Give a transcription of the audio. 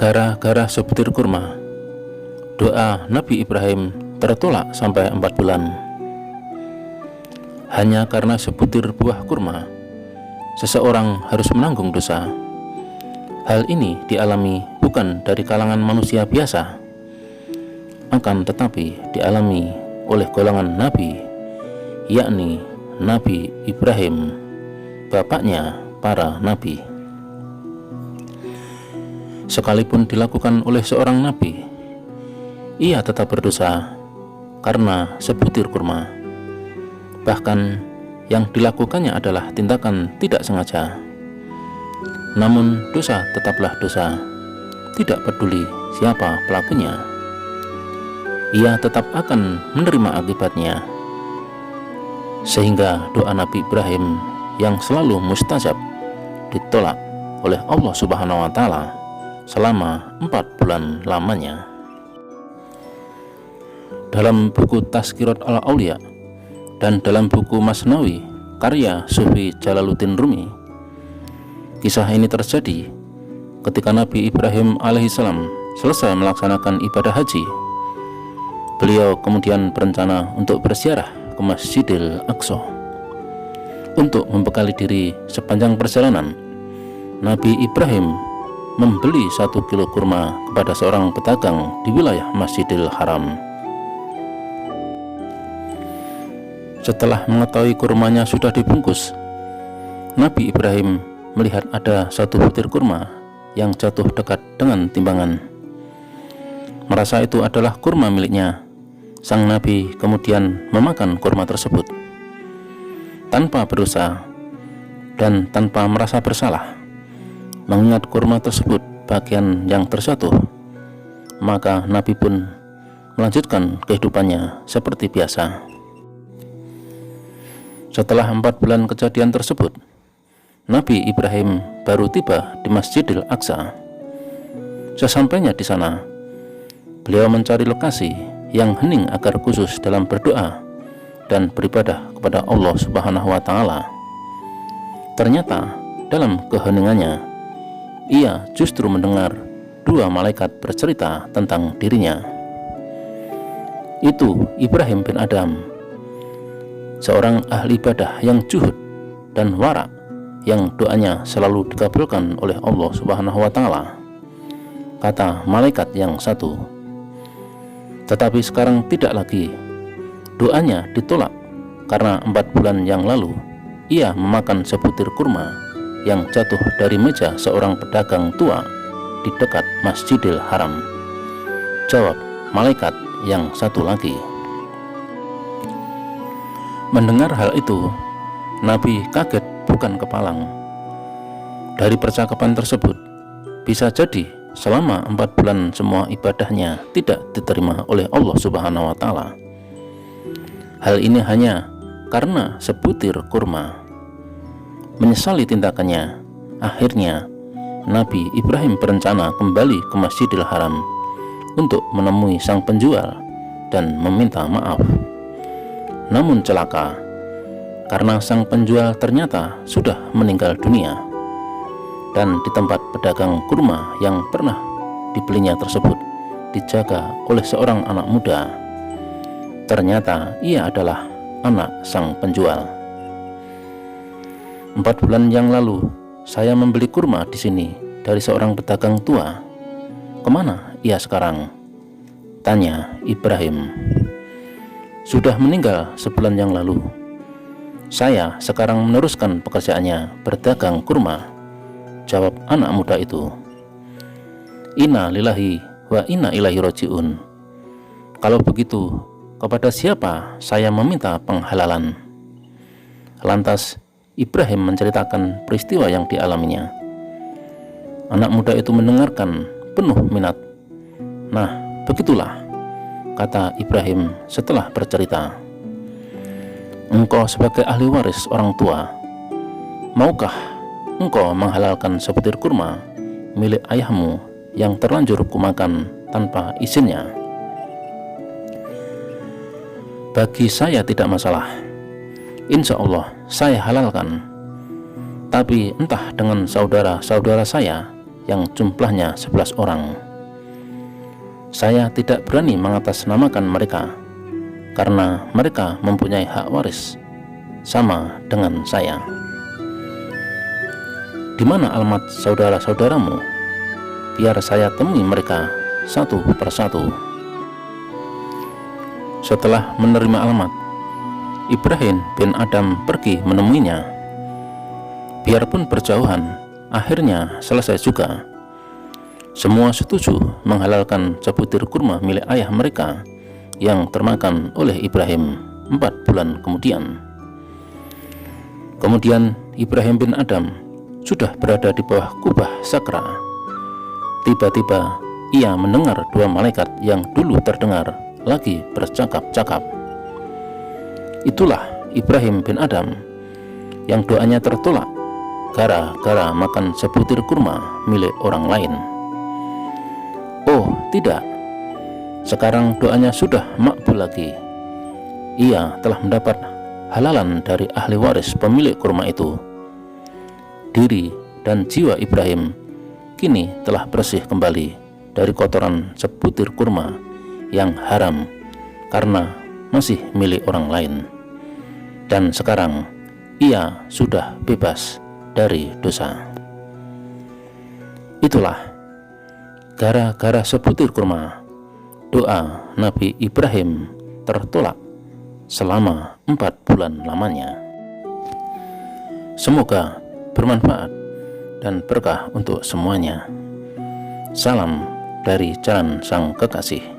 Gara-gara sebutir kurma, doa Nabi Ibrahim tertolak sampai 4 bulan. Hanya karena sebutir buah kurma, seseorang harus menanggung dosa. Hal ini dialami bukan dari kalangan manusia biasa, akan tetapi dialami oleh golongan Nabi, yakni Nabi Ibrahim, bapaknya para nabi. Sekalipun dilakukan oleh seorang nabi, ia tetap berdosa karena sebutir kurma. Bahkan yang dilakukannya adalah tindakan tidak sengaja. Namun dosa tetaplah dosa, tidak peduli siapa pelakunya. Ia tetap akan menerima akibatnya. Sehingga doa Nabi Ibrahim yang selalu mustajab ditolak oleh Allah Subhanahu wa Ta'ala selama 4 bulan lamanya. Dalam buku Tazkirat al-Aulia dan dalam buku Masnawi karya Sufi Jalaluddin Rumi, kisah ini terjadi ketika Nabi Ibrahim alaihissalam selesai melaksanakan ibadah haji. Beliau kemudian berencana untuk berziarah ke Masjidil Aqsa. Untuk membekali diri sepanjang perjalanan, Nabi Ibrahim membeli 1 kilo kurma kepada seorang pedagang di wilayah Masjidil Haram. Setelah mengetahui kurmanya sudah dibungkus, Nabi Ibrahim melihat ada 1 butir kurma yang jatuh dekat dengan timbangan. Merasa itu adalah kurma miliknya, sang Nabi kemudian memakan kurma tersebut tanpa berdosa dan tanpa merasa bersalah. Mengingat kurma tersebut bagian yang terjatuh, maka Nabi pun melanjutkan kehidupannya seperti biasa. Setelah 4 bulan kejadian tersebut, Nabi Ibrahim baru tiba di Masjidil Aqsa. Sesampainya di sana, beliau mencari lokasi yang hening agar khusus dalam berdoa dan beribadah kepada Allah Subhanahu wa Ta'ala. Ternyata dalam keheningannya, ia justru mendengar 2 malaikat bercerita tentang dirinya. Itu Ibrahim bin Adam, seorang ahli ibadah yang zuhud dan wara, yang doanya selalu dikabulkan oleh Allah Subhanahu wa Ta'ala. Kata malaikat yang satu, tetapi sekarang tidak lagi. Doanya ditolak karena 4 bulan yang lalu ia memakan sebutir kurma yang jatuh dari meja seorang pedagang tua di dekat Masjidil Haram. Jawab malaikat yang satu lagi. Mendengar hal itu, Nabi kaget bukan kepalang. Dari percakapan tersebut, bisa jadi selama 4 bulan semua ibadahnya tidak diterima oleh Allah Subhanahu wa Ta'ala. Hal ini hanya karena sebutir kurma. Menyesali tindakannya, akhirnya Nabi Ibrahim berencana kembali ke Masjidil Haram untuk menemui sang penjual dan meminta maaf. Namun celaka, karena sang penjual ternyata sudah meninggal dunia, dan di tempat pedagang kurma yang pernah dibelinya tersebut dijaga oleh seorang anak muda. Ternyata ia adalah anak sang penjual. 4 bulan yang lalu saya membeli kurma di sini dari seorang pedagang tua. Kemana ia sekarang? Tanya Ibrahim. Sudah meninggal sebulan yang lalu. Saya sekarang meneruskan pekerjaannya berdagang kurma, jawab anak muda itu. Inna lillahi wa inna ilaihi rajiun. Kalau begitu, kepada siapa saya meminta penghalalan? Lantas Ibrahim menceritakan peristiwa yang dialaminya. Anak muda itu mendengarkan penuh minat. Nah, begitulah, kata Ibrahim setelah bercerita. Engkau sebagai ahli waris orang tua, maukah engkau menghalalkan sebutir kurma milik ayahmu yang terlanjur kumakan tanpa izinnya? Bagi saya tidak masalah. Insya Allah saya halalkan. Tapi entah dengan saudara-saudara saya yang jumlahnya 11 orang. Saya tidak berani mengatasnamakan mereka, karena mereka mempunyai hak waris sama dengan saya. Di mana alamat saudara-saudaramu? Biar saya temui mereka satu persatu. Setelah menerima alamat, Ibrahim bin Adam pergi menemuinya. Biarpun berjauhan, akhirnya selesai juga. Semua setuju menghalalkan sebutir kurma milik ayah mereka yang termakan oleh Ibrahim 4 bulan kemudian. Kemudian Ibrahim bin Adam sudah berada di bawah kubah Sakra. Tiba-tiba ia mendengar 2 malaikat yang dulu terdengar lagi bercakap-cakap. Itulah Ibrahim bin Adam yang doanya tertolak gara-gara makan sebutir kurma milik orang lain. Oh tidak, sekarang doanya sudah makbul lagi. Ia telah mendapat halalan dari ahli waris pemilik kurma itu. Diri dan jiwa Ibrahim kini telah bersih kembali dari kotoran sebutir kurma yang haram karena masih milik orang lain. Dan sekarang ia sudah bebas dari dosa. Itulah gara-gara sebutir kurma, doa Nabi Ibrahim tertolak selama 4 bulan lamanya. Semoga bermanfaat dan berkah untuk semuanya. Salam dari Jalan Sang Kekasih.